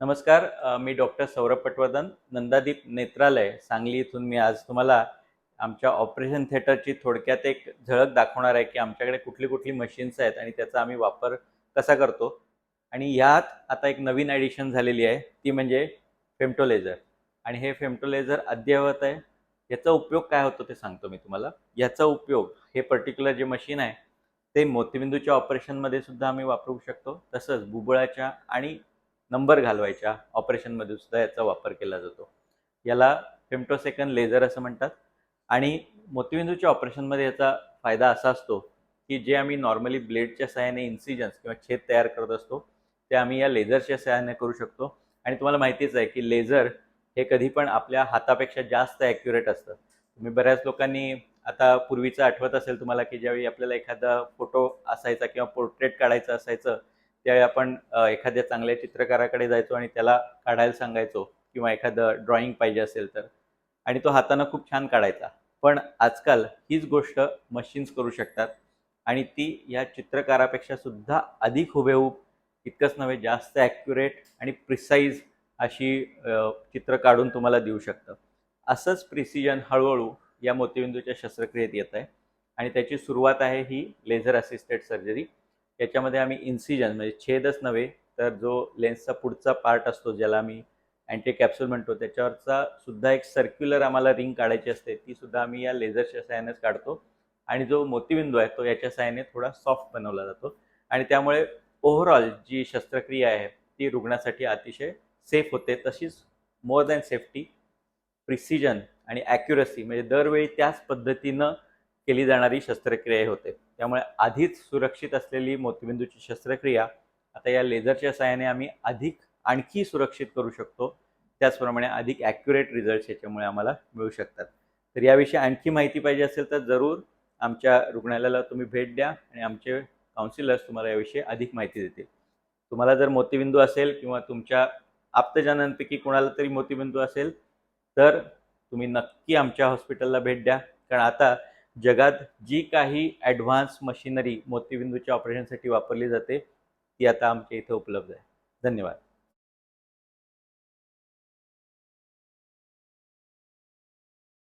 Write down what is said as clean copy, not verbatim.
नमस्कार. मी डॉक्टर सौरभ पटवर्धन, नंदादीप नेत्रालय, सांगली इथून मी आज तुम्हाला आमच्या ऑपरेशन थिएटरची थोडक्यात एक झलक दाखवणार आहे, की आमच्याकडे कुठली-कुठली मशीन्स आहेत आणि त्याचा आम्ही वापर कसा करतो. आणि यात आता एक नवीन ॲडिशन झालेली आहे, ती म्हणजे फेमटो लेझर. आणि हे फेमटो लेझर अद्ययावत आहे. याचा उपयोग काय होतो ते सांगतो मी तुम्हाला. याचा उपयोग हे पर्टिक्युलर जे मशीन आहे, ते मोतीबिंदूच्या ऑपरेशनमध्ये सुद्धा आम्ही वापरू शकतो. तसंच बुबुळाच्या आणि नंबर घालवायच्या ऑपरेशनमध्ये सुद्धा याचा वापर केला जातो. याला फेमटोसेकंड लेझर असं म्हणतात. आणि मोतीबिंदूच्या ऑपरेशनमध्ये याचा फायदा असा असतो, की जे आम्ही नॉर्मली ब्लेडच्या सहाय्याने इन्सिजन्स किंवा छेद तयार करत असतो, ते आम्ही या लेझरच्या सहाय्याने करू शकतो. आणि तुम्हाला माहितीच आहे, की लेझर हे कधी पण आपल्या हातापेक्षा जास्त ॲक्युरेट असतं. तुम्ही बऱ्याच लोकांनी आता पूर्वीचं आठवत असेल तुम्हाला, की ज्यावेळी आपल्याला एखादा फोटो असायचा किंवा पोर्ट्रेट काढायचं असायचं, त्यावेळी आपण एखाद्या चांगल्या चित्रकाराकडे जायचो आणि त्याला काढायला सांगायचो किंवा एखादं ड्रॉइंग पाहिजे असेल तर, आणि तो हातानं खूप छान काढायचा. पण आजकाल हीच गोष्ट मशीन्स करू शकतात आणि ती या चित्रकारापेक्षा सुद्धा अधिक हुबेहूब, इतकंच नव्हे जास्त ॲक्युरेट आणि प्रिसाईज अशी चित्र काढून तुम्हाला देऊ शकतं. असंच प्रिसिजन हळूहळू या मोतीबिंदूच्या शस्त्रक्रियेत येत आहे आणि त्याची सुरुवात आहे ही लेझर असिस्टेड सर्जरी. याच्यामध्ये आम्ही इन्सिजन म्हणजे छेदच नव्हे, तर जो लेन्सचा पुढचा पार्ट असतो ज्याला आम्ही अँटी कॅप्सूल म्हणतो, त्याच्यावरचा सुद्धा एक सर्क्युलर आम्हाला रिंग काढायची असते, ती सुद्धा आम्ही या लेझरच्या सहाय्यानेच काढतो. आणि जो मोतीबिंदू आहे तो याच्या सहाय्याने थोडा सॉफ्ट बनवला जातो आणि त्यामुळे ओव्हरऑल जी शस्त्रक्रिया आहे ती रुग्णासाठी अतिशय सेफ होते. तशीच मोर दॅन सेफ्टी, प्रिसिजन आणि ॲक्युरसी म्हणजे दरवेळी त्याच पद्धतीनं केली जाणारी शस्त्रक्रिया होते. त्यामुळे आधीच सुरक्षित असलेली मोतीबिंदूची शस्त्रक्रिया आता या लेझरच्या सहाय्याने आम्ही आणखी सुरक्षित करू शकतो. त्याचप्रमाणे अधिक ॲक्युरेट रिझल्ट्स याच्यामुळे आम्हाला मिळू शकतात. तर याविषयी आणखी माहिती पाहिजे असेल तर जरूर आमच्या रुग्णालयाला तुम्ही भेट द्या आणि आमचे काउन्सिलर्स तुम्हाला याविषयी अधिक माहिती देतील. तुम्हाला जर मोतीबिंदू असेल किंवा तुमच्या आप्तजनांपैकी कोणाला तरी मोतीबिंदू असेल, तर तुम्ही नक्की आमच्या हॉस्पिटलला भेट द्या. कारण आता जगात जी काही ॲडव्हान्स मशिनरी मोतीबिंदूच्या ऑपरेशनसाठी वापरली जाते, ती आता आमच्या इथे उपलब्ध आहे. धन्यवाद.